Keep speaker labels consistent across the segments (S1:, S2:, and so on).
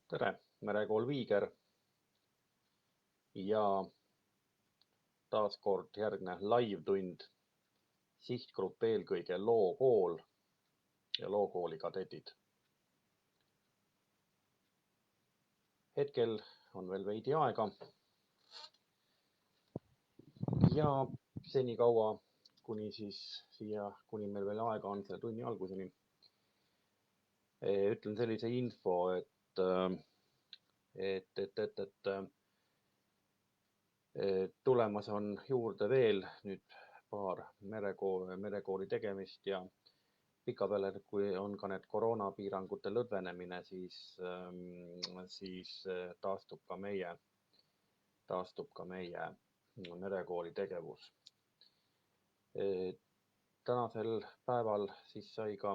S1: Tere, Merekool Viiger ja taas kord järgne live-tund. Sihtgrupp eelkõige lookool ja lookooli kadetid. Hetkel on veel veidi aega ja senikaua, kuni meil veel aega on selle tunni alguseni, ütlen sellise info, et tulemas on juurde veel nüüd paar merekooli tegemist ja pikapeale, kui on ka need koroonapiirangute lõdvenemine, siis taastub ka meie merekooli tegevus. Tänasel päeval siis sai ka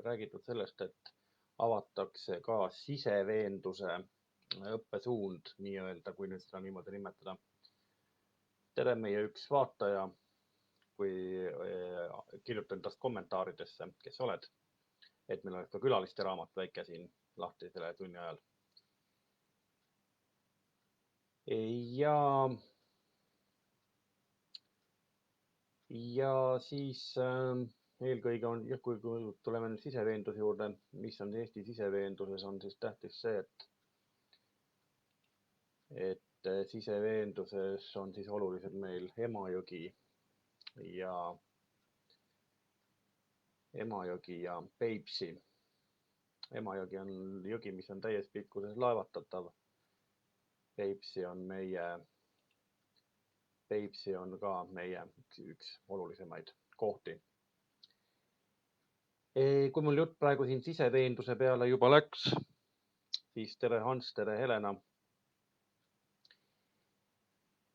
S1: räägitud sellest, et avatakse ka siseveenduse õppesuund, nii-öelda, kui nüüd seda niimoodi nimetada. Tere, meie üks vaataja, kui kirjutan tast kommentaaridesse, kes oled, et meil oleks ka külaliste raamat väike siin lahti selle tunni ajal. Ja siis eelkõige on, kui tuleme nüüd siseveenduse juurde, mis on Eesti siseveenduses, on siis tähtis see, et siseveenduses on siis olulised meil Emajõgi ja Peipsi. Emajõgi on jõgi, mis on täies pikkuses laevatatav. Peipsi on ka meie üks olulisemaid kohti. Kui mul jutt praegu siin siseveenduse peale juba läks, siis tere Hans, tere Helena.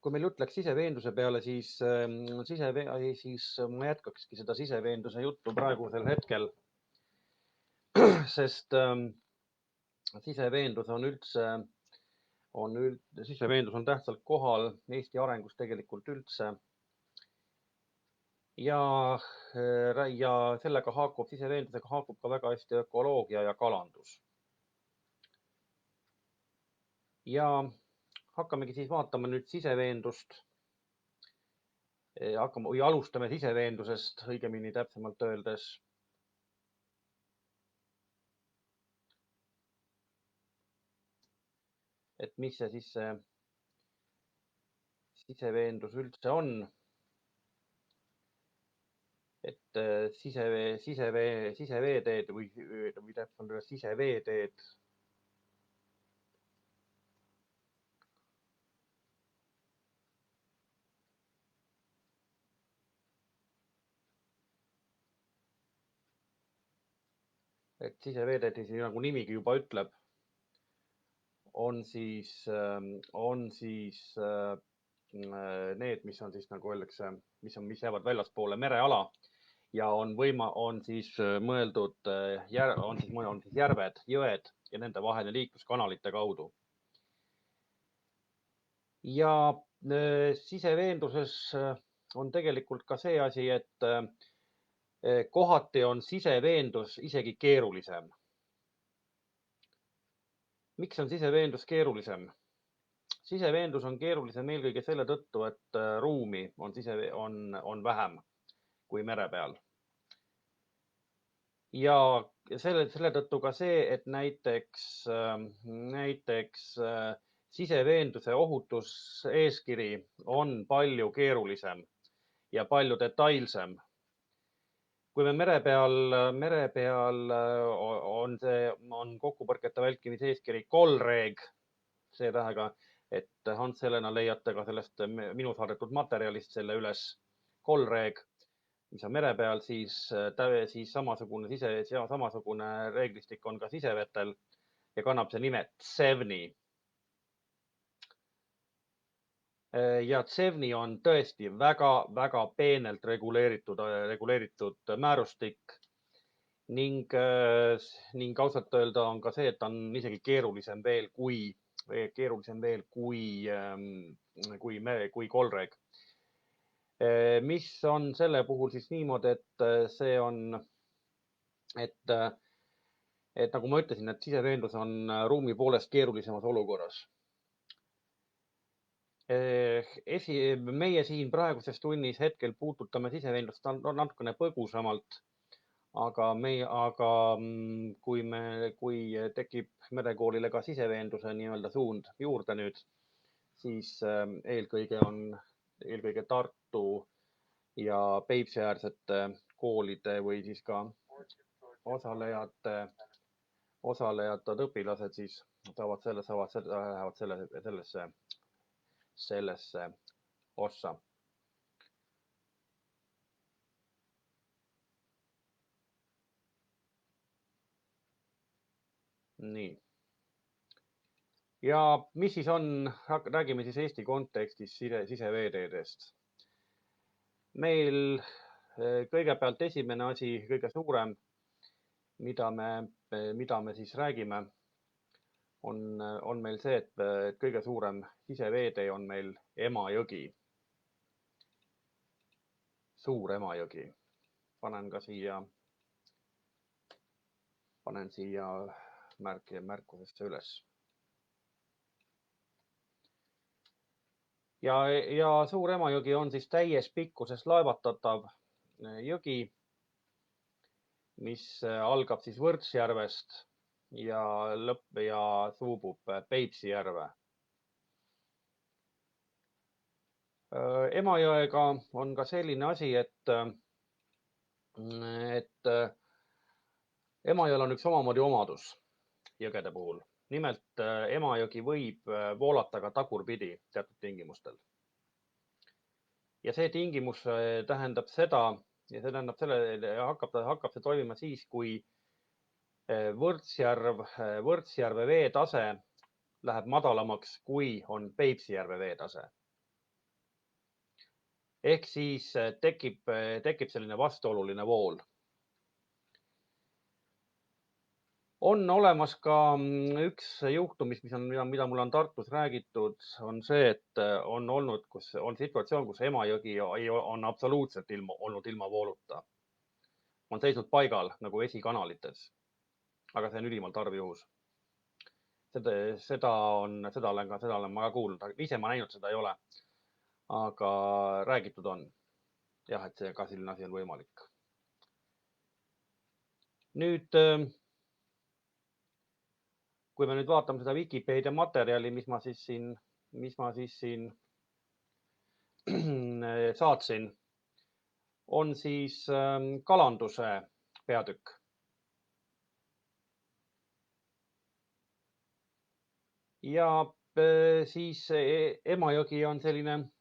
S1: Kui meil jutt läks siseveenduse peale, siis ma jätkakski seda siseveenduse juttu praegusel hetkel, sest siseveendus on tähtsalt kohal Eesti arengus tegelikult üldse. Ja siseveendusega haakub ka väga hästi ökoloogia ja kalandus. Ja hakkamegi siis vaatama nüüd siseveendust. Alustame siseveendusest, õigemini täpsemalt öeldes. Et mis see siis siseveendus üldse on? Et siseveeteed või täpsemalt öeldes siseveeteed nagu nimigi juba ütleb, on siis need, mis on siis nagu öeldakse, mis jäävad väljaspoole mereala ja on siis mõeldud järved, jõed ja nende vaheline liiklus kanalite kaudu. Ja siseveenduses on tegelikult ka see asi, et kohati on siseveendus isegi keerulisem. Miks on siseveendus keerulisem? Siseveendus on keerulisem eelkõige selle tõttu, et ruumi on vähem kui mere peal. Ja selle tõttu ka see, et näiteks siseveenduse ohutuseeskiri on palju keerulisem ja palju detailsem. Kui me mere peal on kokkupõrkete välkimise eeskiri Colreg, see tähega, et Hans Helena leiate ka sellest minu saadetud materjalist selle üles, Colreg, mis on mere peal, siis samasugune reeglistik on ka sisevetel ja kannab see nime CEVNI. Ja CEVNI on tõesti väga peenelt reguleeritud määrustik ning ausalt öelda on ka see, et on isegi keerulisem veel kui Colreg. Mis on selle puhul siis niimoodi, et et nagu ma ütlesin, et siseveendus on ruumi poolest keerulisemas olukorras. Meie siin praeguses tunnis hetkel puudutame siseveendust natukene põgusamalt, aga kui tekib merekoolile ka siseveenduse nii-öelda suund juurde nüüd, siis eelkõige Tartu ja Peipsiäärsete koolide või siis ka osalejate õpilased siis lähevad sellesse ossa. Nii. Ja mis siis on, räägime siis Eesti kontekstis siseveeteedest. Meil kõigepealt esimene asi, kõige suurem, mida me siis räägime, on meil see, et kõige suurem siseveetee on meil Emajõgi. Suur Emajõgi. Panen siia märkusesse üles. Ja Suur Emajõgi on siis täies pikkuses laevatatav jõgi, mis algab siis Võrtsjärvest ja suubub Peipsi järve. Emajõega on ka selline asi, et Emajõel on üks omamoodi omadus jõgede puhul. Nimelt Emajõgi võib voolata ka tagurpidi teatud tingimustel. Ja see tingimus tähendab seda, ja see tähendab hakkab see toimima siis, kui Võrtsjärve veetase läheb madalamaks, kui on Peipsijärve veetase. Ehk siis tekib selline vastuoluline vool. On olemas ka üks juhtum, mida mul on Tartus räägitud, on see, et on situatsioon, kus Emajõgi on absoluutselt olnud ilma vooluta. On seisnud paigal nagu vesikanalites, aga see on ülimalt harv juhus. Seda olen ma ka kuulnud, ise ma näinud seda ei ole, aga räägitud on. Jah, et see ka selline asi on võimalik. Nüüd, kui me nüüd vaatame seda Wikipedia materjali, mis ma siis siin saatsin, on siis kalanduse peatükk. Ja siis Emajõgi on selline,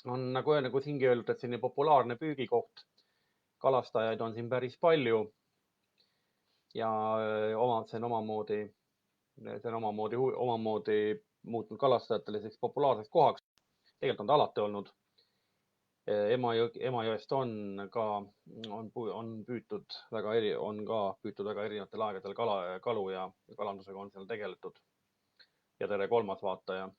S1: nagu siingi öeldud, et selline populaarne püügikoht. Kalastajaid on siin päris palju ja see on omamoodi muutnud kalastajatele selliseks populaarseks kohaks. Tegelikult on ta alati olnud. Emajõest on püütud väga erinevatel aegadel kalu ja kalandusega on seal tegeletud. Ja tere, kolmas vaataja.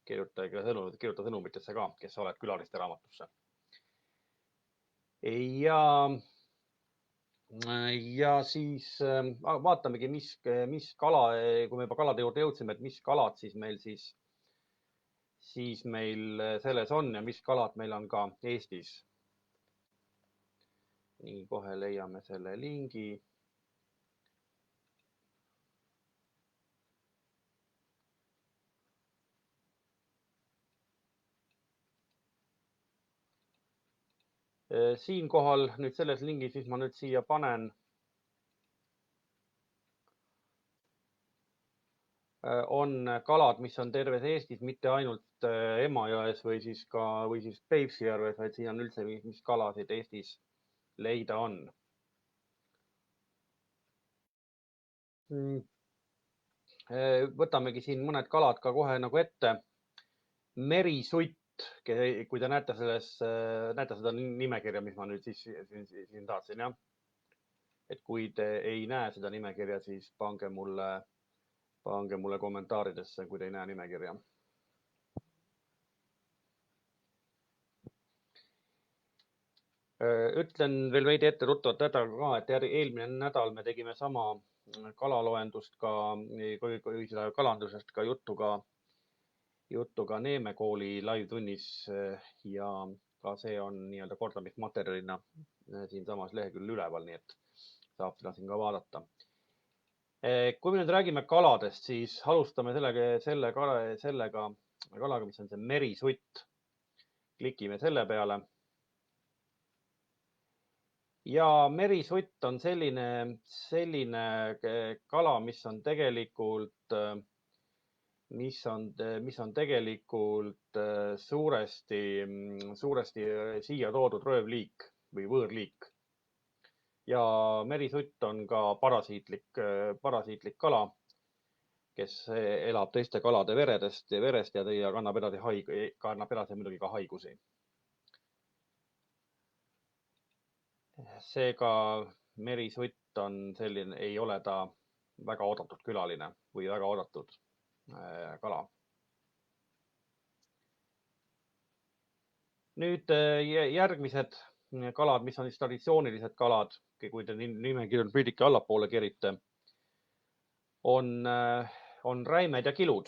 S1: Kirjuta sõnumitesse ka, kes sa oled külaliste raamatusse. Ja siis vaatamegi, mis kala, kui me juba kalade juurde jõudsime, et mis kalad siis meil selles on ja mis kalad meil on ka Eestis. Nii, kohe leiame selle lingi. Siinkohal nüüd selles lingis, mis ma nüüd siia panen, on kalad, mis on terves Eestis, mitte ainult Emajões või siis Peipsijärves, vaid siin on üldse, mis kalasid Eestis leida on. Võtamegi siin mõned kalad ka kohe nagu ette. Merisutt. Kui te näete seda nimekirja, mis ma nüüd siin tahtsin, jah. Et kui te ei näe seda nimekirja, siis pange mulle kommentaaridesse, kui te ei näe nimekirja. Ütlen veel veidi etteruttavalt täda ka, et eelmine nädal me tegime sama kalaloendust ka, kui seda kalandusest ka juttu ka Neeme kooli live-tunnis ja ka see on nii-öelda kordamismaterjalina siinsamas leheküljel üleval, nii et saab seda siin ka vaadata. Kui me nüüd räägime kaladest, siis alustame selle kalaga, mis on see merisutt. Klikime selle peale. Ja merisutt on selline kala, mis on tegelikult suuresti siia toodud röövliik või võõrliik. Ja merisutt on ka parasiitlik kala, kes elab teiste kalade verest ja kannab edasi muidugi ka haigusi. Seega merisutt on selline, ei ole ta väga oodatud külaline või väga oodatud kala. Nüüd järgmised kalad, mis on siis traditsioonilised kalad, kui te nimekirjal püüdike allapoole kerite, on räimed ja kilud.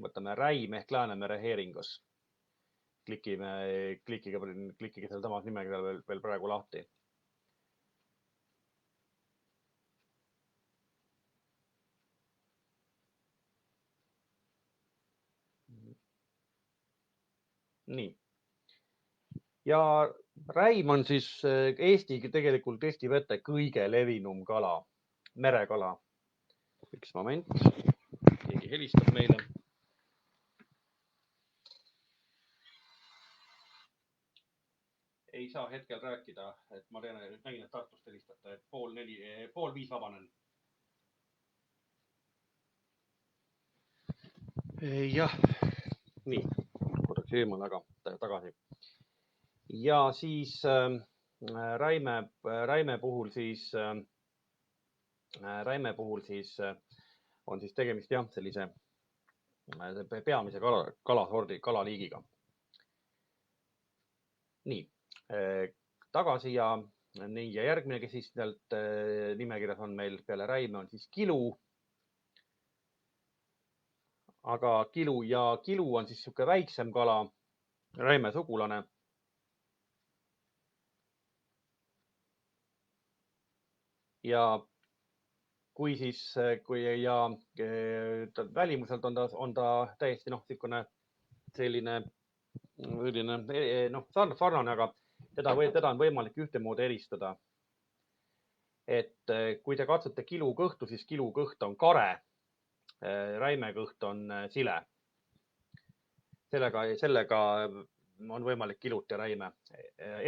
S1: Võtame räim ehk Läänemere heeringus. Klikige seal samas nimekirjal veel praegu lahti. Nii. Ja räim on siis tegelikult Eesti vete kõige levinum kala, merekala. Üks moment, keegi helistab meile. Ei saa hetkel rääkida, et ma nägin, et Tartust helistate, et 4:30 vabanen. Jah, nii, korraks eemal tagasi. Ja siis räime puhul on siis tegemist jah, sellise peamise kalaliigiga. Nii, tagasi ja järgmine, kes siis sealt nimekirjas on meil peale räime, on siis kilu. Aga kilu on siis niisugune väiksem kala, räime sugulane. Ja välimuselt on ta täiesti selline sarnane, aga teda on võimalik ühtemoodi eristada. Et kui te katsute kilu kõhtu, siis kilu kõht on kare, räime kõht on sile. Sellega on võimalik kilut ja räime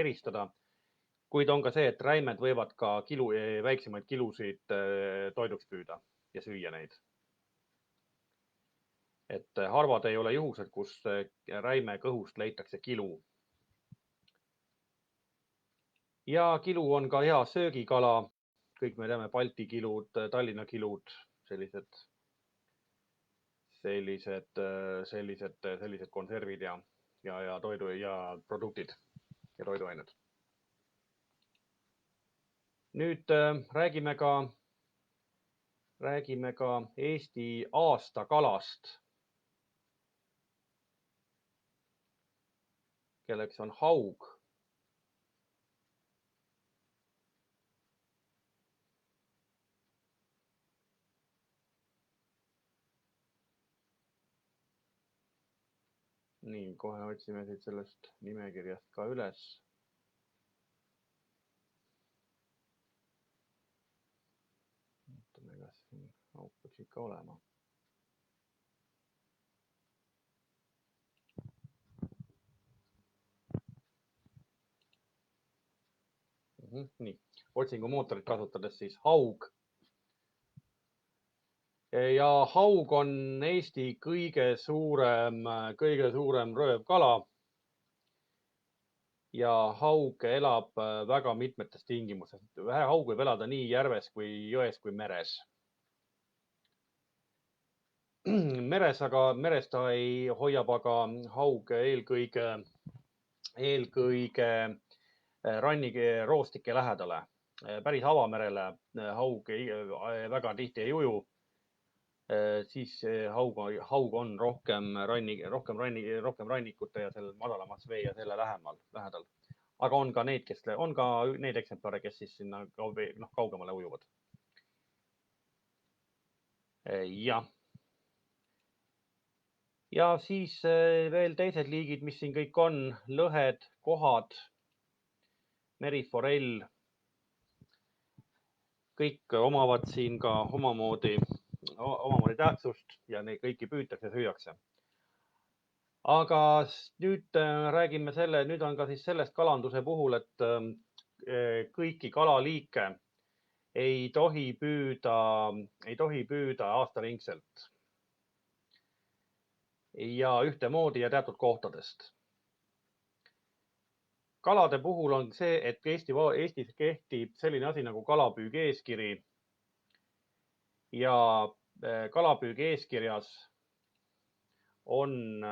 S1: eristada. Kuid on ka see, et räimed võivad ka väiksemaid kilusid toiduks püüda ja süüa neid. Et harvad ei ole juhused, kus räime kõhust leitakse kilu. Ja kilu on ka hea söögikala. Kõik me teame Balti kilud, Tallinna kilud, sellised konservid ja toidu ja produktid ja toiduained. Nüüd räägime ka Eesti aastakalast, kelleks on haug. Nii, kohe otsime siit sellest nimekirjast ka üles. Vaatame, kas siin haug peaks ikka olema. Nii, otsingumootorit kasutades siis haug. Ja haug on Eesti kõige suurem röövkala. Ja haug elab väga mitmetes tingimustes. Haug võib elada nii järves kui jões kui meres. Meres ta hoiab aga haug eelkõige roostike lähedale. Päris avamerele haug väga tihti ei uju. Siis haug on rohkem rannikute ja selle madalamas vee ja selle lähedal. Aga on ka neid eksemplare, kes siis sinna kaugemale ujuvad. Jah. Ja siis veel teised liigid, mis siin kõik on, lõhed, kohad, meriforell. Kõik omavad siin ka omamoodi tähtsust ja neid kõiki püütakse, süüakse. Aga nüüd räägime nüüd on ka siis sellest kalanduse puhul, et kõiki kalaliike ei tohi püüda aastaringselt. Ja ühtemoodi ja teatud kohtadest. Kalade puhul on see, et Eestis kehtib selline asi nagu kalapüügi eeskiri. Ja kalapüügi eeskirjas on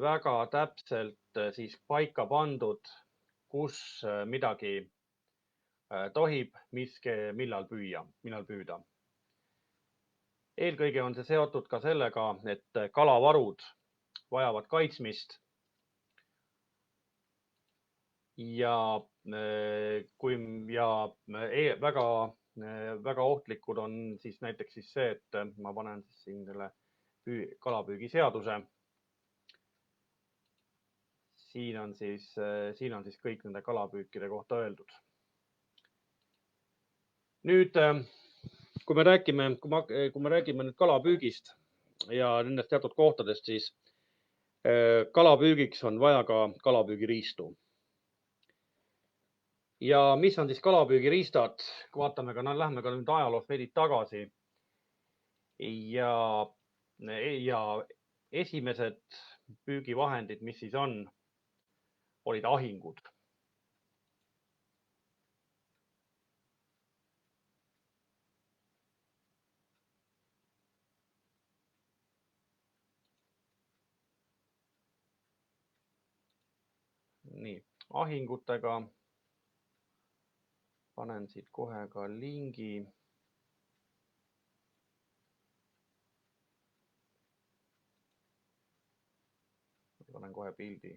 S1: väga täpselt siis paika pandud, kus midagi tohib, millal püüda. Eelkõige on see seotud ka sellega, et kalavarud vajavad kaitsmist. Ja väga ohtlikud on siis näiteks see, et ma panen siin selle kalapüügiseaduse. Siin on siis kõik nende kalapüükide kohta öeldud. Nüüd, kui me räägime nüüd kalapüügist ja nendest teatud kohtadest, siis kalapüügiks on vaja ka kalapüügiriistu. Ja mis on siis kalapüügiriistad? Lähme ka nüüd ajaloos veidi tagasi. Ja esimesed püügivahendid, mis siis on, olid ahingud. Nii, ahingutega panen siit kohe ka lingi. Panen kohe pildi.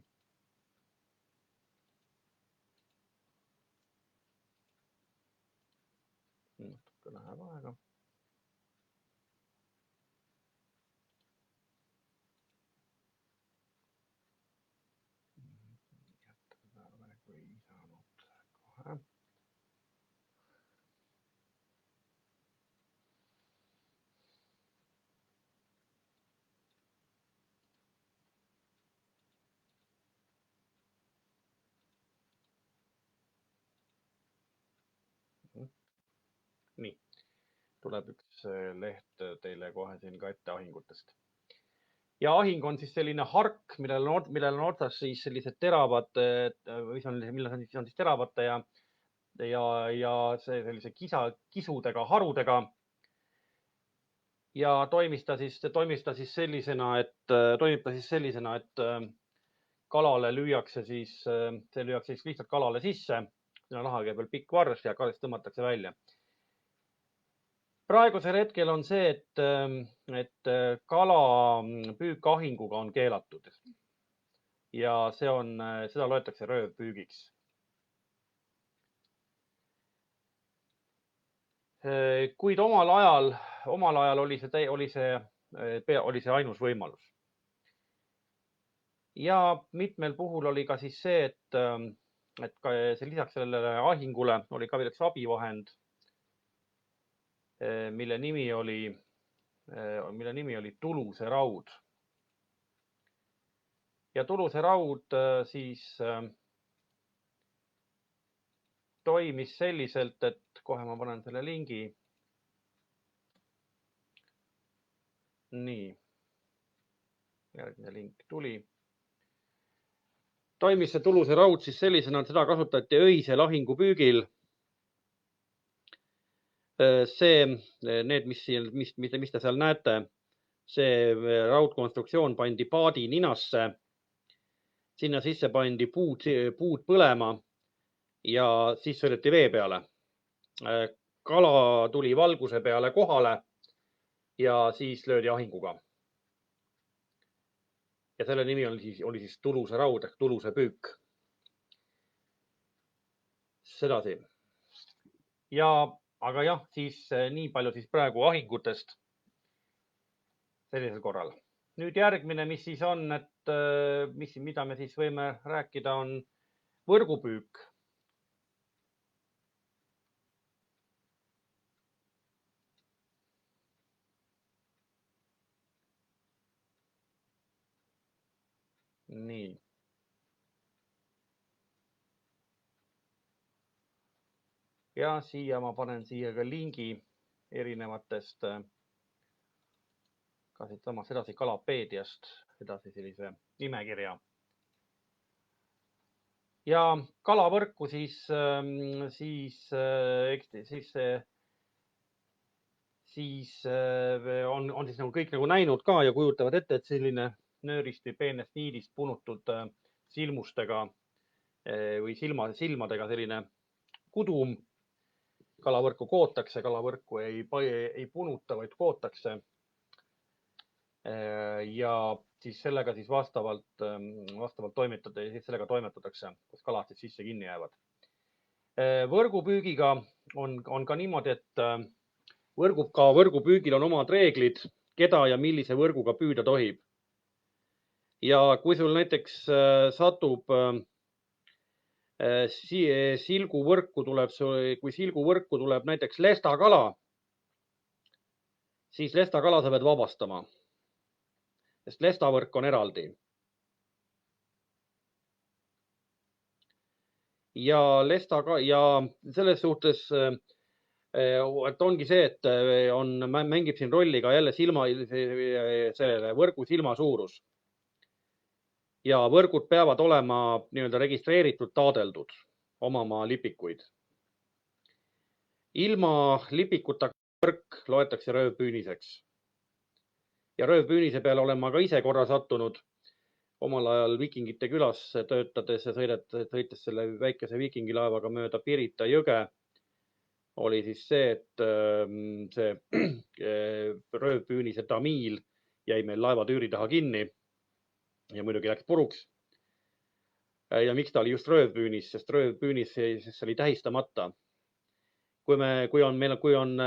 S1: Natuke läheb aega. Ei saanud kohe. Nii, tuleb üks leht teile kohe siin ka ette ahingutest. Ja ahing on siis selline hark, millel on otsas siis sellised teravate ja sellise kisudega harudega. Ja toimib ta siis sellisena, et kalale lüüakse lihtsalt kalale sisse. Laha käib veel pikk varš ja kalast tõmmatakse välja. Praegusel hetkel on see, et kalapüük ahinguga on keelatud. Ja seda loetakse röövpüügiks. Kuid omal ajal oli see ainus võimalus. Ja mitmel puhul oli ka siis see, et lisaks sellele ahingule oli ka veel üks abivahend, mille nimi oli tuluse raud. Ja tuluse raud siis toimis selliselt, et kohe ma panen selle lingi. Nii, järgmine link tuli. Toimis see tuluse raud siis sellisena, et seda kasutati öisel ahingupüügil. Need, mis te seal näete, see raudkonstruktsioon pandi paadi ninasse sinna sisse pandi puud põlema ja siis sõideti vee peale. Kala tuli valguse peale kohale ja siis löödi ahinguga. Ja selle nimi oli siis tuluse raud ehk tuluse püük. Sedasi. Aga jah, siis nii palju siis praegu ahingutest sellisel korral. Nüüd järgmine, mis siis on, et mida me siis võime rääkida, on võrgupüük. Nii. Ja siia ma panen siia ka lingi erinevatest ka siitsamast edasi Kalapeediast edasi sellise nimekirja. Ja kalavõrku siis on siis nagu kõik nagu näinud ka ja kujutavad ette, et selline nöörist või peenest niidist punutud silmustega või silmadega selline kudum. Kalavõrku kootakse, kalavõrku ei punuta, vaid kootakse. Ja siis sellega siis vastavalt sellega toimetatakse, kus kalad siis sisse kinni jäävad. Võrgupüügiga on ka niimoodi, et võrgupüügil on omad reeglid, keda ja millise võrguga püüda tohib. Ja kui sul näiteks satub silguvõrku tuleb näiteks lestakala, siis lestakala sa pead vabastama, sest lestavõrk on eraldi. Ja selles suhtes, et ongi see, et mängib siin rolli ka jälle võrgu silma suurus. Ja võrgud peavad olema nii-öelda registreeritud, taadeldud, omama lipikuid. Ilma lipikuta võrk loetakse röövpüüniseks. Ja röövpüünise peale olen ma ka ise korra sattunud omal ajal Vikingite külas töötades ja sõites selle väikese viikingilaevaga mööda Pirita jõge. Oli siis see, et see röövpüünise tamiil jäi meil laevatüüri taha kinni. Ja muidugi läks puruks. Ja miks ta oli just röövpüünis, sest röövpüünis oli tähistamata. Kui on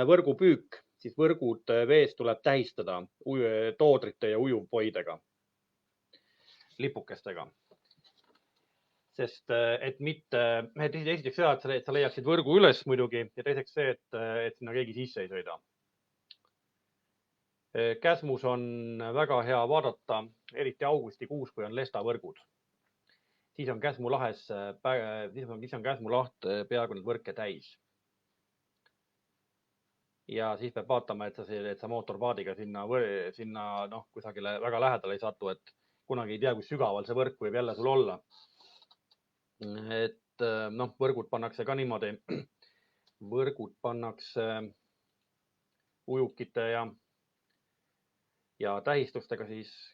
S1: võrgupüük, siis võrgud vees tuleb tähistada toodrite ja ujuvpoidega, lipukestega. Sest et mitte, esiteks seda, et sa leiaksid võrgu üles muidugi ja teiseks see, et sinna keegi sisse ei sõida. Käsmus on väga hea vaadata, eriti augustikuus, kui on lestavõrgud. Siis on Käsmu laht peaaegu need võrke täis. Ja siis peab vaatama, et sa mootorpaadiga sinna kusagile väga lähedale ei satu, et kunagi ei tea, kui sügaval see võrk võib jälle sul olla. Et võrgud pannakse ka niimoodi. Võrgud pannakse ujukite ja tähistustega siis.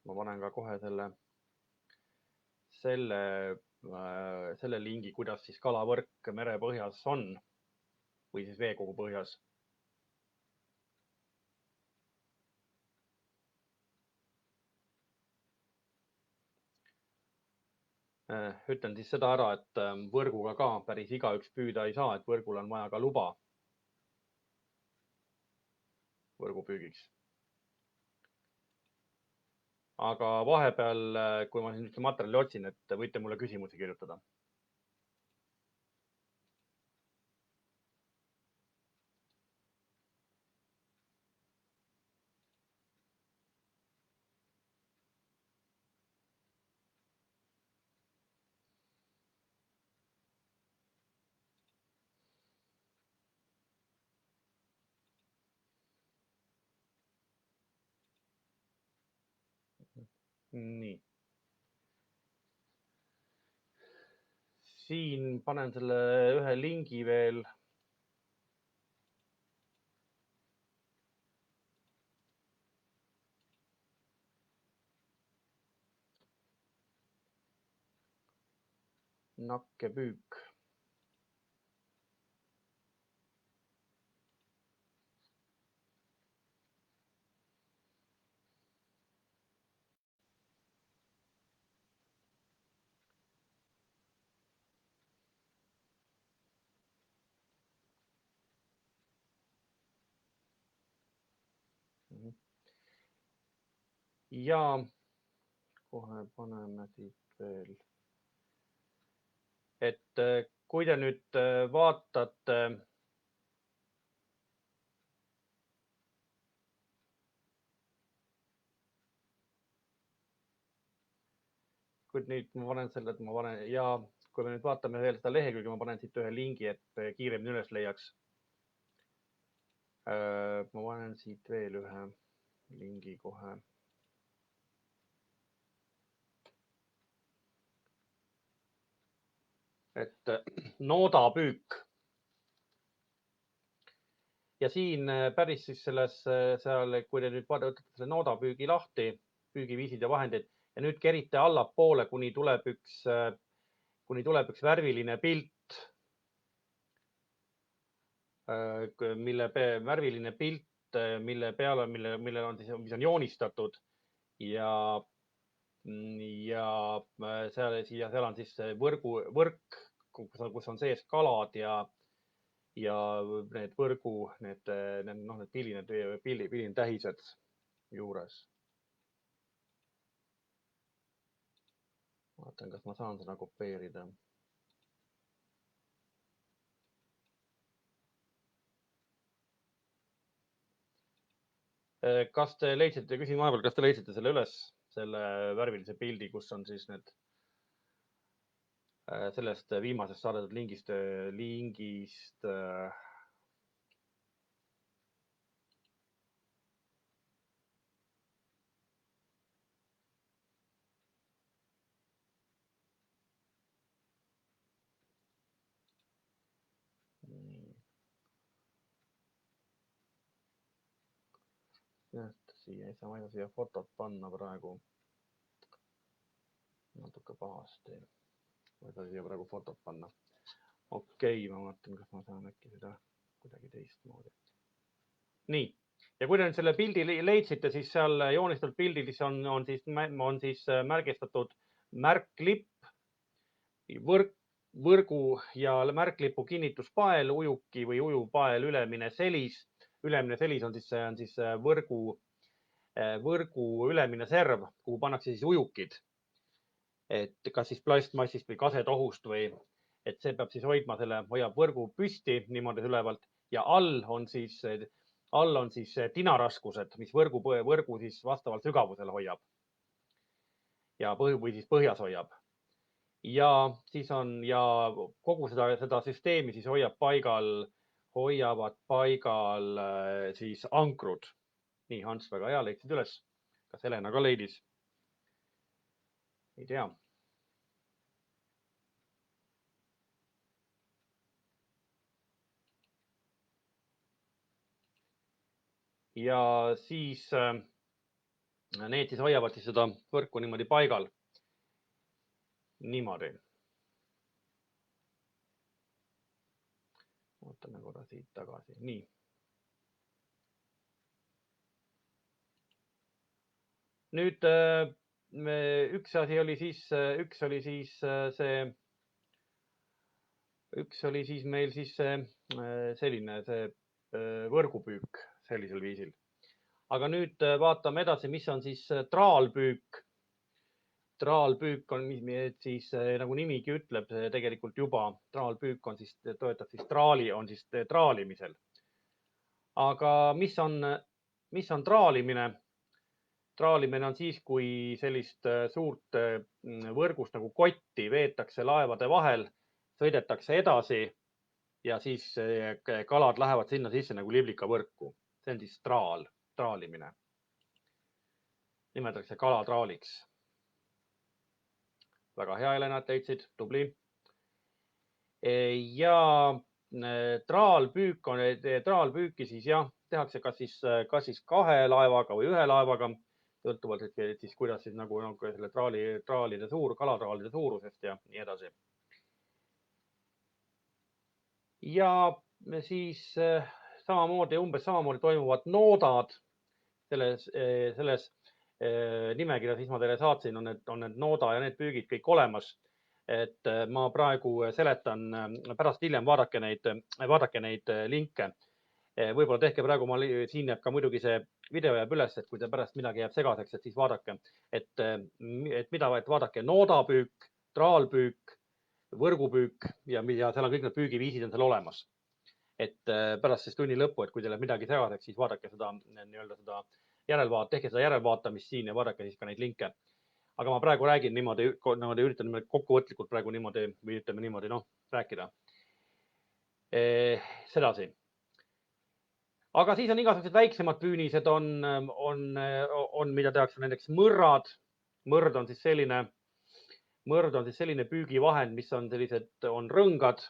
S1: Ma panen ka kohe selle lingi, kuidas siis kalavõrk merepõhjas on või siis veekogu põhjas. Ütlen siis seda ära, et võrguga ka päris igaüks püüda ei saa, et võrgul on vaja ka luba võrgupüügiks. Aga vahepeal, kui ma siin materjali otsin, et võite mulle küsimusi kirjutada. Nii. siin panen selle ühe lingi veel. Nakkepüük. Ja kohe paneme siit veel. Et kui te nüüd vaatate, kui nüüd ma panen selle, et ma panen ja kui me nüüd vaatame veel seda lehekülge, ma panen siit ühe lingi, et kiiremini üles leiaks. Ma panen siit veel ühe lingi kohe. Et noodapüük. Ja siin päris siis selles seal, kui te nüüd võtate selle noodapüügi lahti, püügiviisid ja vahendid ja nüüd kerite allapoole, kuni tuleb üks värviline pilt, värviline pilt, mille peale, millel on siis, mis on joonistatud ja seal on siis võrk, kus on sees kalad ja need võrgu, need pildi tähised juures. Vaatan, kas ma saan seda kopeerida. Kas te leidsite, küsin vahepeal, kas te leidsite selle üles, selle värvilise pildi, kus on siis need sellest viimasest saadetud lingist. Siia ei saa ma siia fotot panna praegu. Natuke pahasti. Ma ei saa siia praegu fotot panna. Okei, ma vaatan, kas ma saan äkki seda kuidagi teistmoodi. Nii, ja kui te nüüd selle pildi leidsite, siis seal joonistatud pildil on siis märgistatud märklipp, võrgu ja märklipu kinnituspael, ujuki või ujupael, ülemine selis. Ülemine selis on siis võrgu ülemine serv, kuhu pannakse siis ujukid. Et kas siis plastmassist või kasetohust või, et see peab siis hoiab võrgu püsti niimoodi ülevalt ja all on siis tinaraskused, mis võrgu siis vastavalt sügavusele hoiab. Ja või siis põhjas hoiab. Ja siis kogu seda süsteemi siis hoiavad paigal siis ankrud. Nii, Hans, väga hea, leidsid üles. Kas Helena ka leidis? Ei tea. Ja siis need siis hoiavad siis seda võrku niimoodi paigal. Niimoodi. Ootame korra siit tagasi. Nii. Nüüd üks oli meil siis selline võrgupüük sellisel viisil. Aga nüüd vaatame edasi, mis on siis traalpüük. Traalpüük on siis nagu nimigi ütleb, tegelikult juba traalpüük on siis, toetab siis traalimisel. Aga mis on traalimine? Traalimine on siis, kui sellist suurt võrgust nagu kotti veetakse laevade vahel, sõidetakse edasi ja siis kalad lähevad sinna sisse nagu liblikavõrku. See on siis traalimine. Nimetatakse kalatraaliks. Väga hea, Helena, et leidsid, tubli. Ja traalpüüki siis jah, tehakse kas siis 2 laevaga või 1 laevaga, sõltuvalt, et siis kuidas siis nagu selle kalatraalide suurusest ja nii edasi. Ja siis umbes samamoodi toimuvad noodad selles nimekirjas, mis ma teile saatsin, on need nooda ja need püügid kõik olemas. Et ma praegu seletan, pärast hiljem vaadake neid linke. Võib-olla tehke praegu, siin jääb ka muidugi see video jääb üles, et kui te pärast midagi jääb segaseks, et siis vaadake, et vaadake noodapüük, traalpüük, võrgupüük ja seal on kõik need püügiviisid on seal olemas. Et pärast siis tunni lõppu, et kui teil läheb midagi segaseks, siis vaadake seda tehke seda järelvaatamist siin ja vaadake siis ka neid linke. Aga ma praegu räägin niimoodi, üritan kokkuvõtlikult praegu niimoodi või ütleme niimoodi, rääkida. Sedasi. Aga siis on igasugused väiksemad püünised mida tehakse näiteks mõrrad. Mõrd on siis selline püügivahend, mis on rõngad,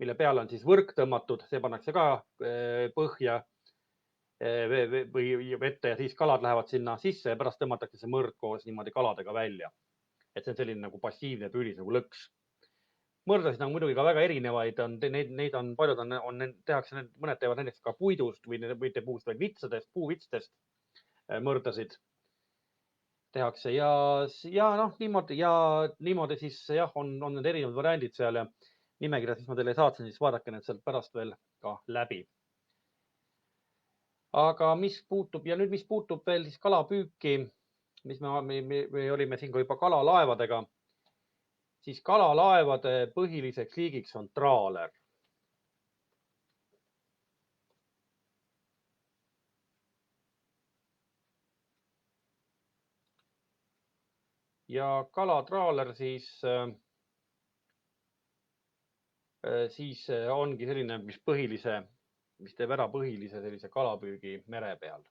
S1: mille peale on siis võrk tõmmatud, see pannakse ka põhja või vette ja siis kalad lähevad sinna sisse ja pärast tõmmatakse see mõrd koos niimoodi kaladega välja. Et see on selline nagu passiivne püünis nagu lõks. Mõrdasid on muidugi ka väga erinevaid, neid on paljud tehakse, mõned teevad näiteks ka puidust või mitte puust, vaid puuvitstest mõrdasid tehakse ja niimoodi siis jah, on need erinevad variandid seal ja nimekirjas, mis ma teile saatsin, siis vaadake need sealt pärast veel ka läbi. Aga mis puutub veel siis kalapüüki, mis me olime siin ka juba kalalaevadega, siis kalalaevade põhiliseks liigiks on traaler. Ja kalatraaler siis ongi selline, mis teeb ära põhilise sellise kalapüügi mere peal.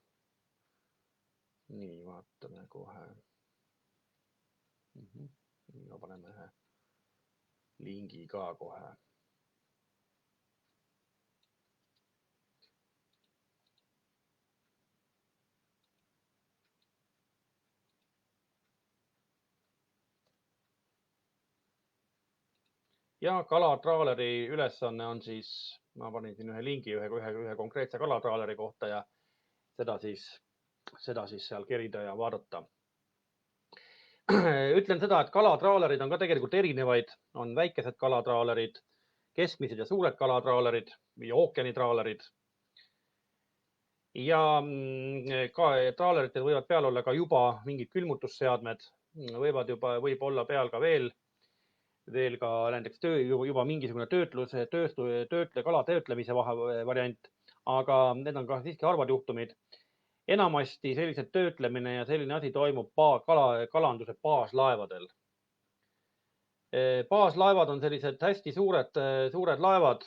S1: Nii, vaatame kohe. Ma paneme ühe lingi ka kohe. Ja kalatraaleri ülesanne on siis, ma panin siin ühe lingi ühe konkreetse kalatraaleri kohta ja seda siis seal kerida ja vaadata. Ütlen seda, et kalatraalerid on ka tegelikult erinevaid, on väikesed kalatraalerid, keskmised ja suured kalatraalerid või ookeanitraalerid. Ja traaleritel võivad peal olla ka juba mingid külmutusseadmed, võib olla peal ka veel ka näiteks juba mingisugune kala töötlemise variant, aga need on ka siiski harvad juhtumid. Enamasti sellised töötlemine ja selline asi toimub kalanduse baaslaevadel. Baaslaevad on sellised hästi suured laevad,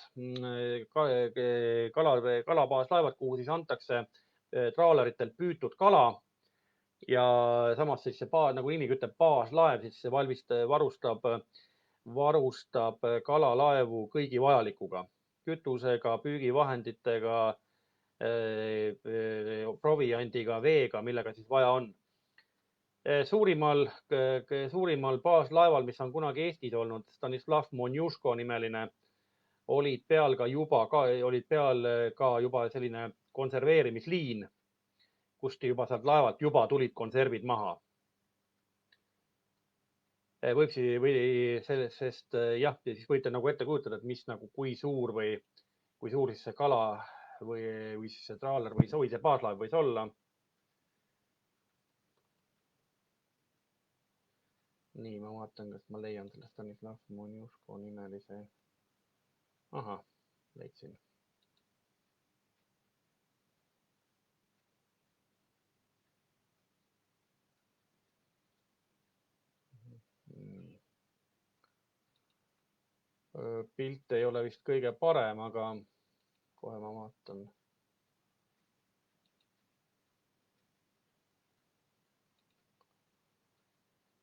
S1: kalabaaslaevad, kuhu siis antakse traaleritel püütud kala. Ja samas siis see nagu nimigi ütleb, baaslaev, siis see varustab kalalaevu kõigi vajalikuga, kütusega, püügivahenditega, proviandiga, veega, millega siis vaja on. Suurimal baaslaeval, mis on kunagi Eestis olnud, Stanislav Monjuško nimeline, olid peal ka juba selline konserveerimisliin, kust juba sealt laevalt juba tulid konservid maha. Sest jah, siis võite nagu ette kujutada, et kui suur siis see kala või siis see traaler või see baaslaev võis olla. Nii, ma vaatan, kas ma leian selle Stanislav Monjuško nimelise. Ahah, leidsin. Pilt ei ole vist kõige parem, aga kohe ma vaatan.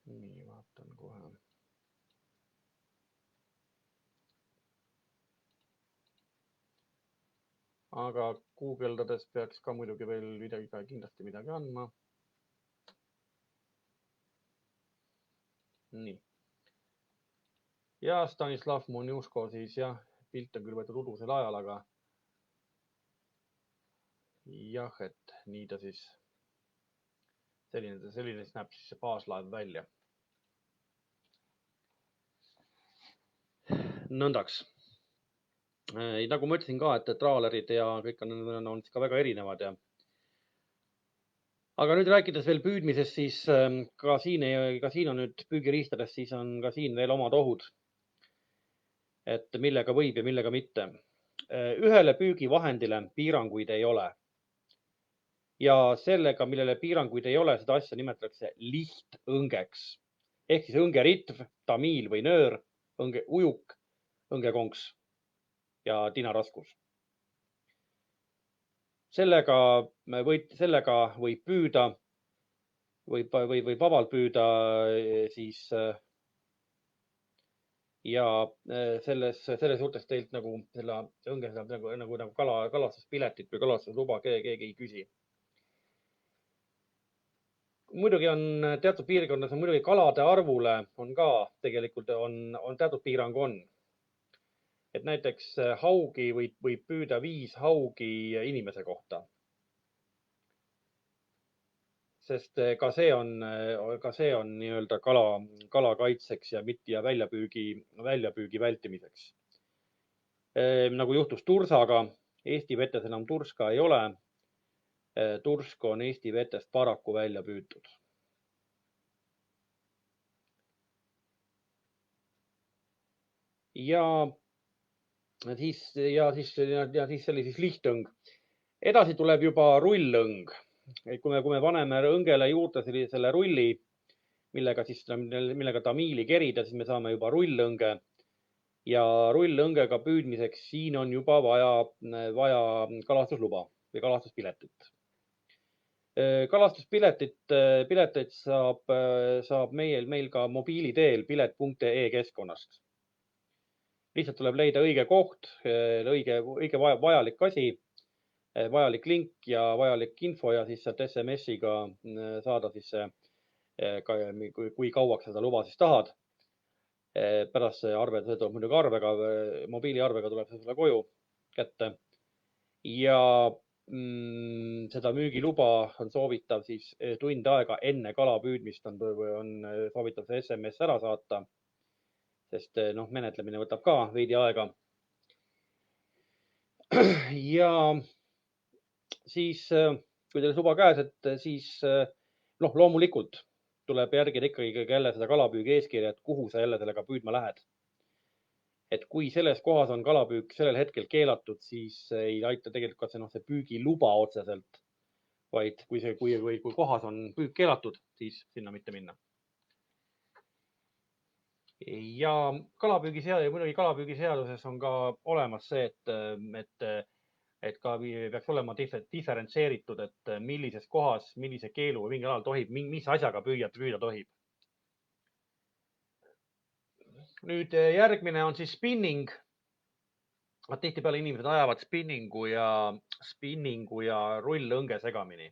S1: Nii, vaatan kohe. aga guugeldades peaks ka muidugi veel kindlasti midagi andma. Nii. Ja Stanislav Monjuško siis jah, pilt on küll võetud udusel ajal, aga jah, et nii ta siis, selline siis näeb siis see baaslaev välja. Nõndaks. Nagu ma ütlesin ka, et traalerid ja kõik on ka väga erinevad. Aga nüüd rääkides veel püüdmisest, siis ka siin on nüüd püügiriistades, siis on ka siin veel omad ohud, et millega võib ja millega mitte. Ühele püügivahendile piiranguid ei ole. Ja sellega, millele piiranguid ei ole, seda asja nimetatakse lihtõngeks. Ehk siis õngeritv, tamiil või nöör, ujuk, õngekonks ja tinaraskus. Sellega võib püüda, võib vabalt püüda siis ja selles suhtes teilt nagu selle õnge nagu kalastuspiletit või kalastusluba keegi ei küsi. Muidugi on teatud piirkondades on muidugi kalade arvule on ka tegelikult on teatud piirang on. Et näiteks haugi võib püüda 5 haugi inimese kohta. Sest ka see on nii-öelda kala kaitseks ja väljapüügi vältimiseks. Nagu juhtus tursaga, Eesti vetes enam turska ei ole. Tursk on Eesti vetest paraku välja püütud. Ja siis oli siis lihtõng. Edasi tuleb juba rullõng. Kui me paneme õngele juurde selle rulli, millega tamiili kerida, siis me saame juba rullõnge. Ja rullõngega püüdmiseks siin on juba vaja kalastusluba või kalastuspiletit. Pileteid saab meil ka mobiiliteel pilet.ee keskkonnast. Lihtsalt tuleb leida õige koht, õige vajalik asi, vajalik link ja vajalik info ja siis sealt SMS-iga saada siis kui kauaks seda luba siis tahad. Pärast see arve tuleb muidugi arvega, mobiiliarvega tuleb see sulle koju kätte. Ja seda müügiluba on soovitav siis tund aega enne kalapüüdmist on soovitav see SMS ära saata, sest menetlemine võtab ka veidi aega. Ja siis, kui teil suba käes, et siis loomulikult tuleb järgida ikkagi jälle seda kalapüügi eeskirja, et kuhu sa jälle sellega püüdma lähed. Et kui selles kohas on kalapüük sellel hetkel keelatud, siis ei aita tegelikult see püügiluba otseselt, vaid kui kohas on püük keelatud, siis sinna mitte minna. Ja muidugi kalapüügiseaduses on ka olemas see, et ka peaks olema diferentseeritud, et millises kohas, millise keelu või mingil alal tohib, mis asjaga püüda tohib. Nüüd järgmine on siis spinning. Tihtipeale inimesed ajavad spinningu ja rullõnge segamini.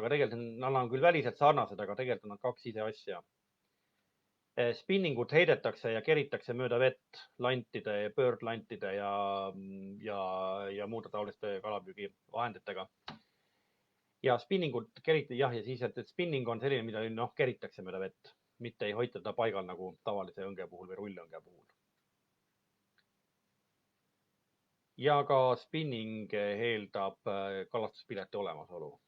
S1: Aga tegelikult nad on küll väliselt sarnased, aga tegelikult on nad 2 ise asja. Spinningut heidetakse ja keritakse mööda vett lantide ja pöördlantide ja muude taoliste kalapüügivahenditega. Ja spinningut spinning on selline, mida keritakse mööda vett, mitte ei hoita ta paigal nagu tavalise õnge puhul või rullõnge puhul. Ja ka spinning eeldab kalastuspileti olemasolu.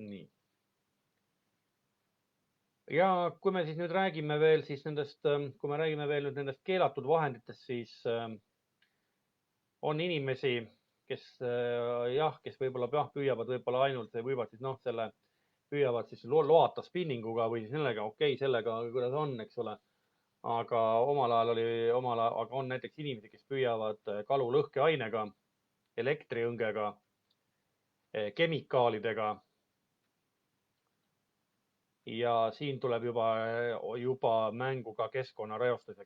S1: Nii. Ja kui me siis nüüd räägime veel siis nendest keelatud vahenditest, siis on inimesi, kes võib-olla püüavad ainult võivad siis püüavad siis loata spinninguga või sellega, sellega kuidas on, eks ole. Aga omal ajal on näiteks inimesi, kes püüavad kalu lõhkeainega, elektriõngega, kemikaalidega. ja siin tuleb juba mängu ka keskkonnareostus ja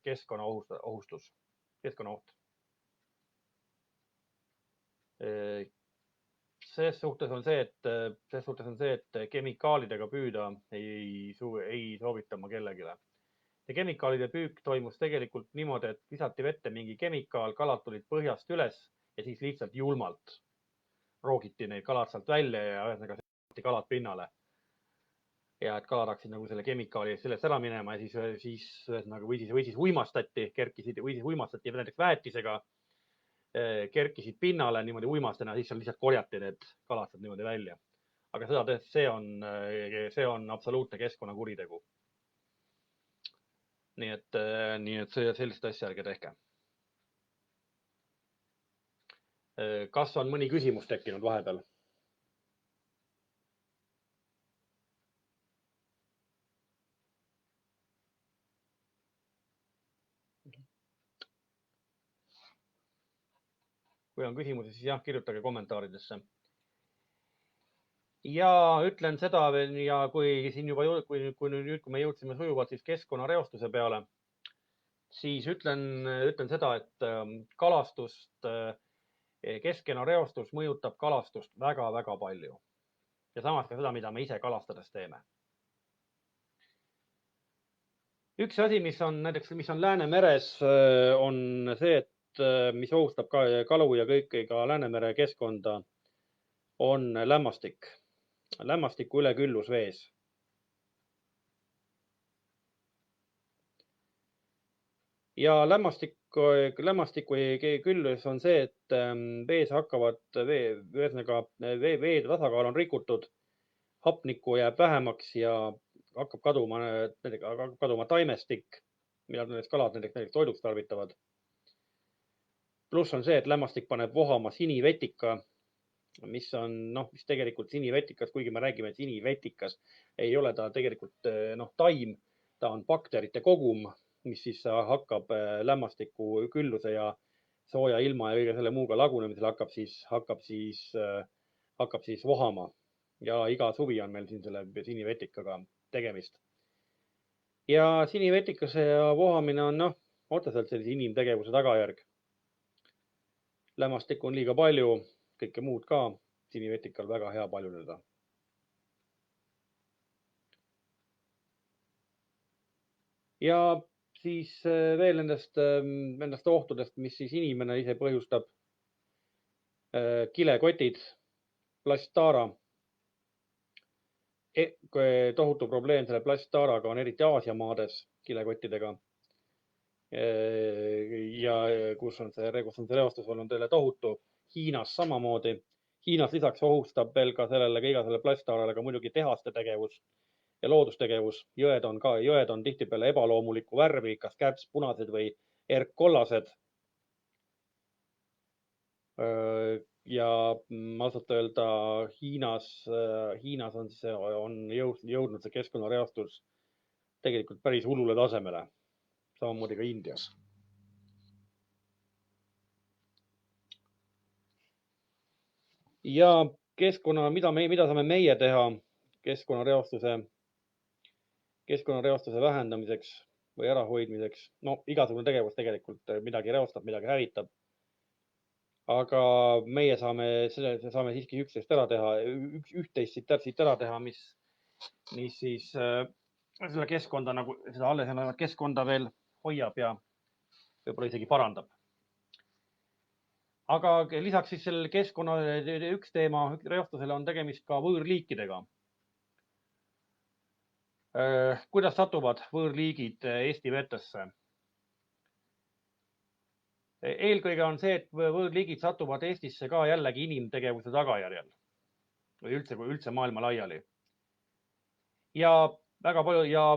S1: keskkonnaohustus, keskkonnaoht. Ses suhtes on see, et kemikaalidega püüda ei soovita ma kellelegi. Ja kemikaalide püük toimus tegelikult niimoodi, et visati vette mingi kemikaal, kalad tulid põhjast üles ja siis lihtsalt julmalt roogiti neid kalad sealt välja ja ühesõnaga kalad pinnale. Ja et kalad hakkasid nagu selle kemikaali sellest ära minema ja siis ühesõnaga või siis uimastati, uimastati näiteks väetisega, kerkisid pinnale niimoodi uimastena, siis seal lihtsalt korjati need kalad sealt niimoodi välja. Aga see on absoluutne keskkonnakuritegu. Nii et sellist asja ärge tehke. Kas on mõni küsimus tekkinud vahepeal? Kui on küsimusi, siis jah, kirjutage kommentaaridesse. Ja ütlen seda veel ja kui me jõudsime sujuvalt siis keskkonnareostuse peale, siis ütlen seda, et keskkonnareostus mõjutab kalastust väga-väga palju. Ja samas ka seda, mida me ise kalastades teeme. Üks asi, mis on Läänemeres, on see, et mis ohustab ka kalu ja kõike ka Läänemere keskkonda, on lämmastik. Lämmastiku üleküllus vees. Ja lämmastiku küllus on see, et vees hakkavad, ühesõnaga vee tasakaal on rikutud, hapnikku jääb vähemaks ja hakkab kaduma taimestik, mida näiteks kalad näiteks toiduks tarvitavad. Pluss on see, et lämmastik paneb vohama sinivetika, mis tegelikult sinivetikas, kuigi me räägime, et sinivetikas ei ole ta tegelikult taim, ta on bakterite kogum, mis siis hakkab lämmastiku külluse ja sooja ilma ja kõige selle muuga lagunemisel hakkab siis vohama. Ja iga suvi on meil siin selle sinivetikaga tegemist. Ja sinivetikase vohamine on otseselt sellise inimtegevuse tagajärg. Lämmastikku on liiga palju, kõike muud ka, sinivetikal väga hea paljuneda. Ja siis veel nendest ohtudest, mis siis inimene ise põhjustab. Kilekotid, plasttaara. Tohutu probleem selle plasttaaraga on eriti Aasia maades kilekottidega. Ja kus on see reostus olnud teile tohutu. Hiinas samamoodi. Hiinas lisaks ohustab veel ka sellele plasttaarale ka muidugi tehaste tegevus ja loodustegevus. Jõed on tihtipeale ebaloomulikku värvi, kas kärbspunased või erkkollased. Ja ausalt öelda Hiinas on jõudnud see keskkonnareostus tegelikult päris hullule tasemele. Samamoodi ka Indias. Ja mida saame meie teha keskkonnareostuse vähendamiseks või ärahoidmiseks? Igasugune tegevus tegelikult midagi reostab, midagi hävitab. Aga meie saame siiski üht-teist ära teha, mis siis selle keskkonda seda alles olevat keskkonda veel hoiab ja võib-olla isegi parandab. Aga lisaks siis sellele keskkonna üks teema reostusele on tegemist ka võõrliikidega. Kuidas satuvad võõrliigid Eesti vetesse? Eelkõige on see, et võõrliigid satuvad Eestisse ka jällegi inimtegevuse tagajärjel või üldse maailma laiali. Ja väga palju ja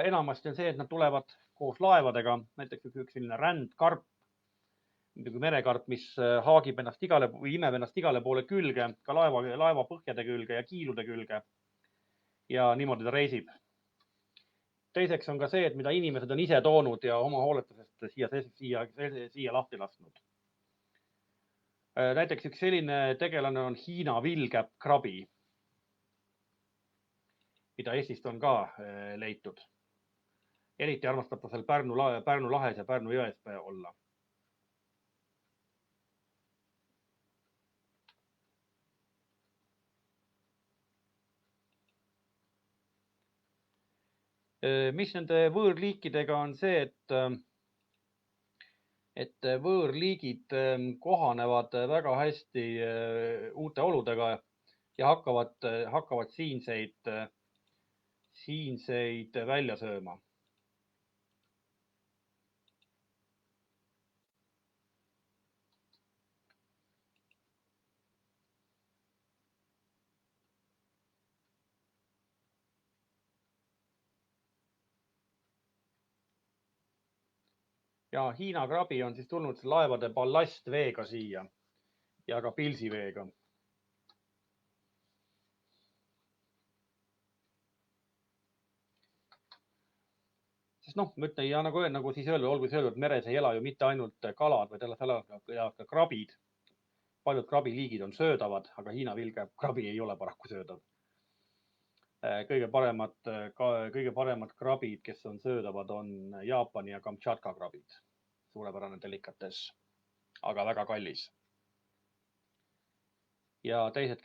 S1: enamasti on see, et nad tulevad koos laevadega, näiteks üks selline rändkarp, merekarp, mis haagib ennast imeb ennast igale poole külge, ka laeva põhjade külge ja kiilude külge. Ja niimoodi ta reisib. Teiseks on ka see, et mida inimesed on ise toonud ja oma hooletusest siia lahti lasknud. Näiteks üks selline tegelane on Hiina villkäppkrabi. mida Eestist on ka leitud. Eriti armastab ta seal Pärnu lahes ja Pärnu jões olla. Mis nende võõrliikidega on see, et võõrliigid kohanevad väga hästi uute oludega ja hakkavad siinseid välja sööma. Ja Hiina krabi on siis tulnud laevade ballastveega siia ja ka pilsiveega. Sest noh, ma ütlen, ja nagu siis olgu siis öeldud, meres ei ela ju mitte ainult kalad, vaid elavad ka krabid. Paljud krabiliigid on söödavad, aga Hiina vilgekrabi ei ole paraku söödav. Kõige paremad krabid, kes on söödavad, on Jaapani ja Kamtšatka krabid. Suurepärane delikatess, aga väga kallis. Ja teised,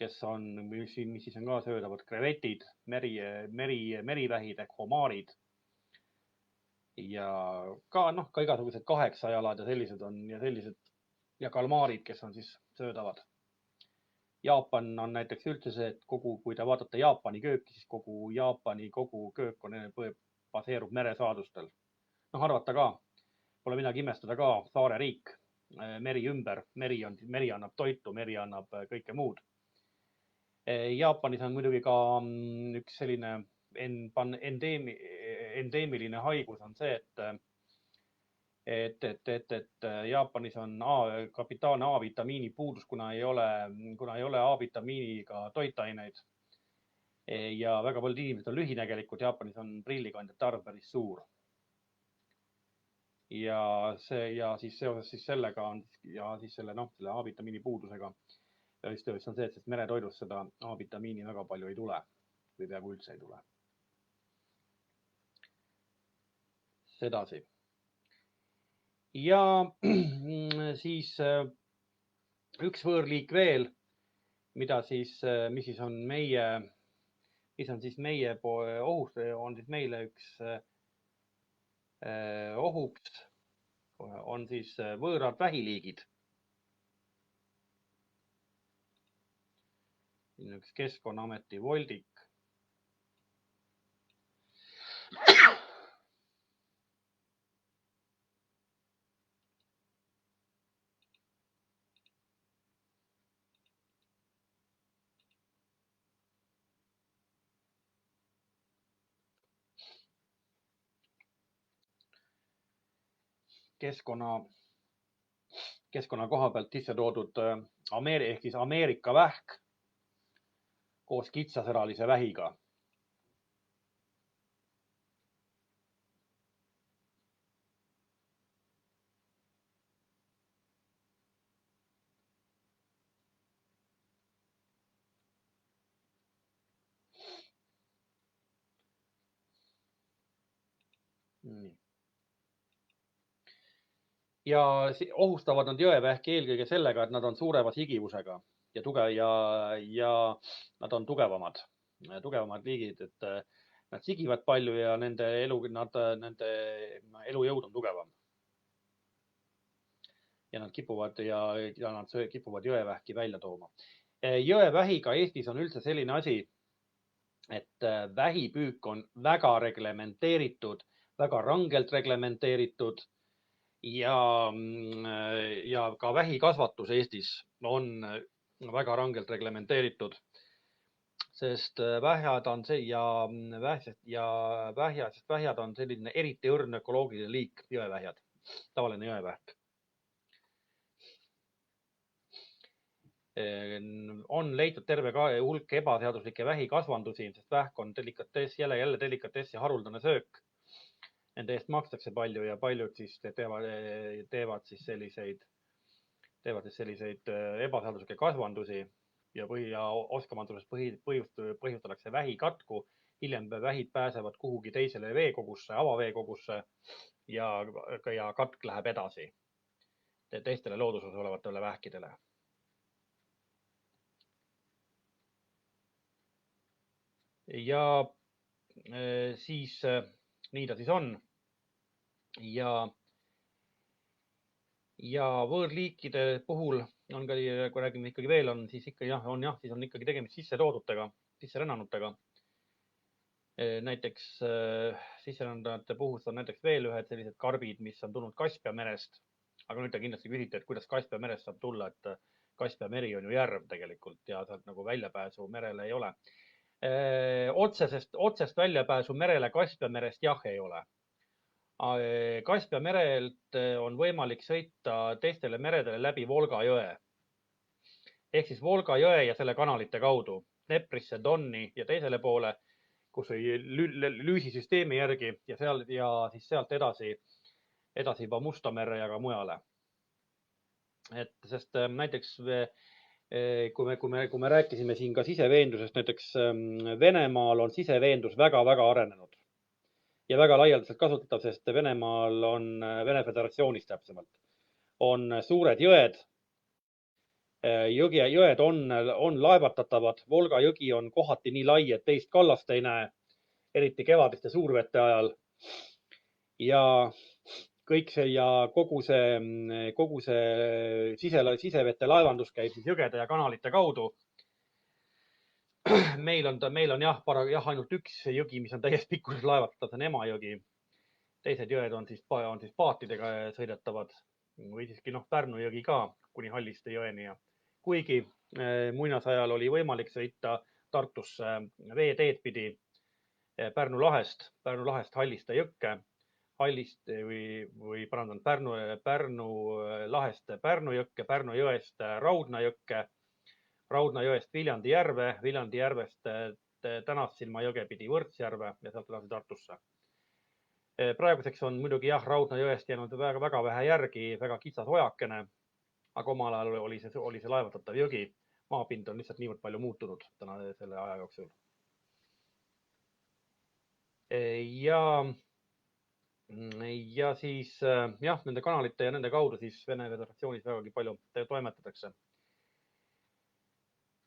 S1: mis siis on ka söödavad, krevetid, merivähid ehk homaarid ja ka igasugused kaheksajalad ja sellised ja kalmaarid, kes on siis söödavad. Jaapan on näiteks üldse see, et kui te vaatate Jaapani kööki, siis kogu Jaapani köök baseerub meresaadustel. Arvata ka, pole midagi imestada ka, saareriik, meri ümber, meri annab toitu, meri annab kõike muud. Jaapanis on muidugi ka üks selline endeemiline haigus on see, et Jaapanis on kapitaalne A-vitamiini puudus, kuna ei ole A-vitamiiniga toitaineid. Ja väga paljud inimesed on lühinägelikud. Jaapanis on prillikandjate arv päris suur. Ja siis seoses sellega on selle A-vitamiini puudusega just on see, et meretoidus seda A-vitamiini väga palju ei tule või peaaegu üldse ei tule. Sedasi. Ja siis üks võõrliik veel, mis on meie ohust, on siis meile üks ohuks, on siis võõrad vähiliigid. Üks Keskkonnaameti voldik. Keskkonna koha pealt sisse toodud ehk siis Ameerika vähk koos kitsaseralise vähiga. Nii. Ja ohustavad nad jõevähki eelkõige sellega, et nad on suurema sigivusega ja nad on tugevamad liigid, et nad sigivad palju ja nende elujõud on tugevam. Ja nad kipuvad jõevähki välja tooma. Jõevähiga Eestis on üldse selline asi, et vähipüük on väga reglementeeritud, väga rangelt reglementeeritud ja ka vähikasvatus Eestis on väga rangelt reglementeeritud, sest vähjad on selline eriti õrn ökoloogiline liik, jõevähjad, tavaline jõevähk. On leitud terve hulk ebaseaduslikke vähikasvandusi, sest vähk on delikatess, jälle delikatess ja haruldane söök. Nende eest makstakse palju ja paljud siis teevad selliseid ebaseaduslikke kasvandusi ja oskamatusest põhjustatakse vähikatku hiljem vähid pääsevad kuhugi teisele veekogusse, avaveekogusse ja katk läheb edasi teistele looduses olevatele vähkidele. Ja siis nii ta siis on. Ja võõrliikide puhul on ka, kui räägime ikkagi veel, on siis ikka siis on ikkagi tegemist sissetoodutega, sisserännanutega. Näiteks sisserännanute puhul on näiteks veel ühed sellised karbid, mis on tulnud Kaspia merest. Aga nüüd te kindlasti küsite, et kuidas Kaspia merest saab tulla, et Kaspia meri on ju järv tegelikult ja sealt nagu väljapääsu merele ei ole. Otsest väljapääsu merele Kaspia merest jah ei ole. Kaspia merelt on võimalik sõita teistele meredele läbi Volga jõe. Ehk siis Volga jõe ja selle kanalite kaudu Dneprisse, Donni ja teisele poole, kus oli lüüsisüsteemi järgi ja siis sealt edasi juba Musta merre ja ka mujale. Sest näiteks kui me rääkisime siin ka siseveendusest, näiteks Venemaal on siseveendus väga-väga arenenud ja väga laialdaselt kasutatav, sest Venemaal on, Vene Föderatsioonis täpsemalt, on suured jõed. Jõed on laevatatavad. Volga jõgi on kohati nii lai, et teist kallast ei näe, eriti kevadiste suurvete ajal. Ja kõik see ja kogu see sisevete laevandus käib siis jõgede ja kanalite kaudu. Meil on ainult üks jõgi, mis on täies pikkuses laevatatav, see on Emajõgi. Teised jõed on siis paatidega sõidetavad või siiski Pärnu jõgi ka kuni Halliste jõeni. Kuigi muinasajal oli võimalik sõita Tartusse veeteed pidi Pärnu lahest Halliste jõkke, Pärnu lahest Pärnu jõkke, Pärnu jõest Raudna jõkke, Raudna jõest Viljandi järve, Viljandi järvest Tänassilma jõge pidi Võrtsjärve ja sealt edasi Tartusse. Praeguseks on muidugi Raudna jõest jäänud väga vähe järgi, väga kitsas ojakene, aga omal ajal oli see laevatatav jõgi. Maapind on lihtsalt niivõrd palju muutunud täna selle aja jooksul. Ja siis nende kanalite ja nende kaudu siis Vene Föderatsioonis vägagi palju toimetatakse.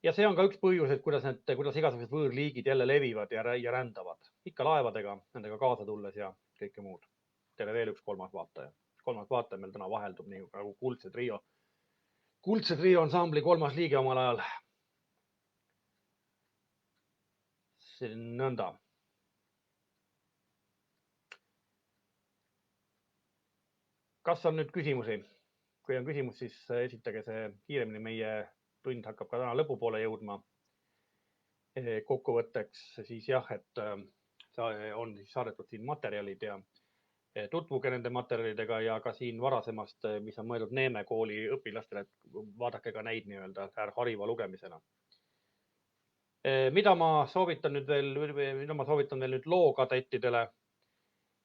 S1: Ja see on ka üks põhjus, et kuidas igasugused võõrliigid jälle levivad ja rändavad. Ikka laevadega, nendega kaasa tulles ja kõike muud. Teile veel üks kolmas vaataja. Kolmas vaataja meil täna vaheldub nii nagu Kuldse Trio ansambli kolmas liige omal ajal. Nõnda. Kas on nüüd küsimusi? Kui on küsimus, siis esitage see kiiremini. Meie tund hakkab ka täna lõpupoole jõudma. Kokkuvõtteks siis et on saadetud siin materjalid ja tutvuge nende materjalidega ja ka siin varasemast, mis on mõeldud Neeme kooli õpilastele, et vaadake ka neid nii-öelda hariva lugemisena. Mida ma soovitan veel nüüd lookadettidele?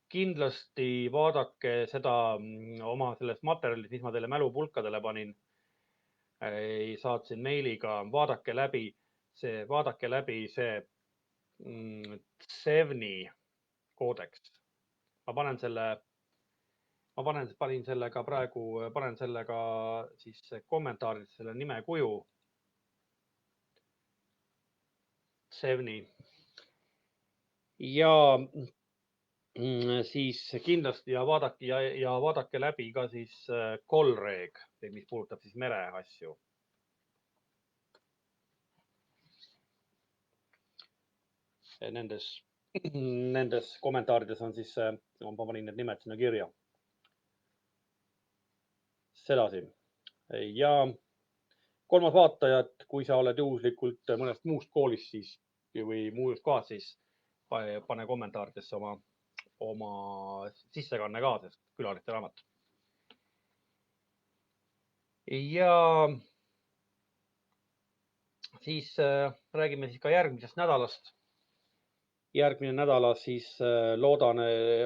S1: Kindlasti vaadake seda oma sellest materjalist, mis ma teile mälupulkadele panin. Saatsin meiliga, vaadake läbi see Tsevni koodeks. Panin selle ka praegu, panen selle ka siis kommentaarid, selle nime kuju. Tsevni. Ja siis kindlasti vaadake läbi ka siis Kolreg, mis puudutab siis mereasju. Nendes kommentaarides on siis, ma panin need nimed sinna kirja. Sedasi. Ja kolmas vaataja, et kui sa oled juhuslikult mõnest muust koolist siis või muust kohast, siis pane kommentaaridesse oma sissekanne ka, sest külaliste raamat. Ja siis räägime siis ka järgmisest nädalast. Järgmine nädala siis loodan,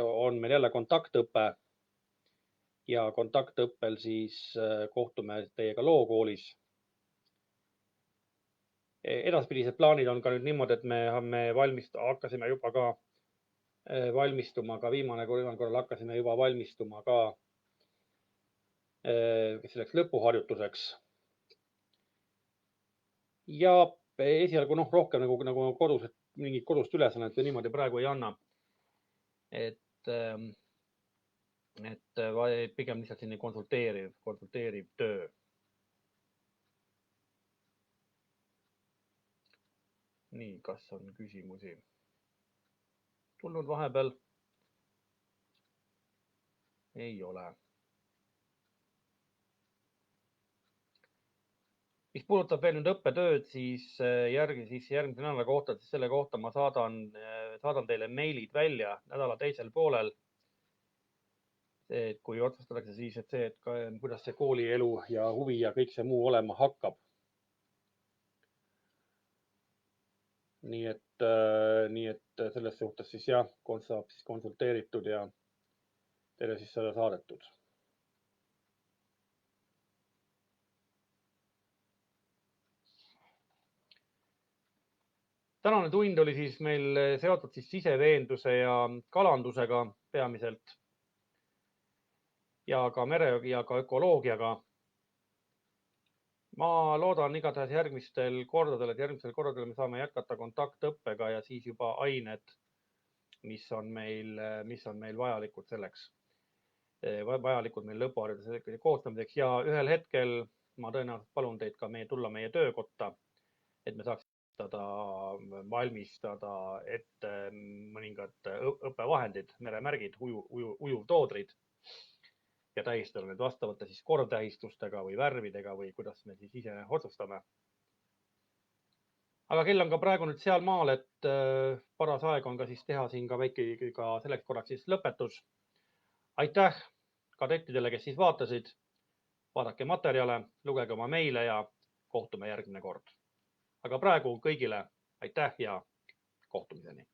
S1: on meil jälle kontaktõpe ja kontaktõppel siis kohtume teiega lookoolis. Edaspidised plaanid on ka nüüd niimoodi, et me hakkasime juba ka valmistuma ka viimane korral hakkasime juba valmistuma ka selleks lõpuharjutuseks. Ja esialgu rohkem nagu kodus, et mingit kodust ülesannet või niimoodi praegu ei anna. Et pigem lihtsalt selline konsulteeriv töö. Nii, kas on küsimusi tulnud vahepeal? Ei ole. Mis puudutab veel nüüd õppetööd, siis järgmise nädala kohta, siis selle kohta ma saadan teile meilid välja nädala teisel poolel. Kui otsustatakse siis, et kuidas see koolielu ja huvi ja kõik see muu olema hakkab. Nii et selles suhtes siis jah, saab siis konsulteeritud ja teile siis seda saadetud. Tänane tund oli siis meil seotud siis siseveenduse ja kalandusega peamiselt ja ka mere ja ka ökoloogiaga. Ma loodan igatahes järgmistel kordadel me saame jätkata kontaktõppega ja siis juba ained, mis on meil vajalikud selleks, vajalikud meil lõpuhariduse koostamiseks ja ühel hetkel ma tõenäoliselt palun teid ka tulla meie töökotta, et me saaks valmistada ette mõningad õppevahendid, meremärgid, ujuvtoodrid ja tähistada need vastavate siis kordtähistustega või värvidega või kuidas me siis ise otsustame. Aga kell on ka praegu nüüd seal maal, et paras aeg on ka siis teha siin ka väike selleks korraks siis lõpetus. Aitäh kadettidele, kes siis vaatasid. Vaadake materjale, lugege oma meile ja kohtume järgmine kord. Aga praegu kõigile aitäh ja kohtumiseni.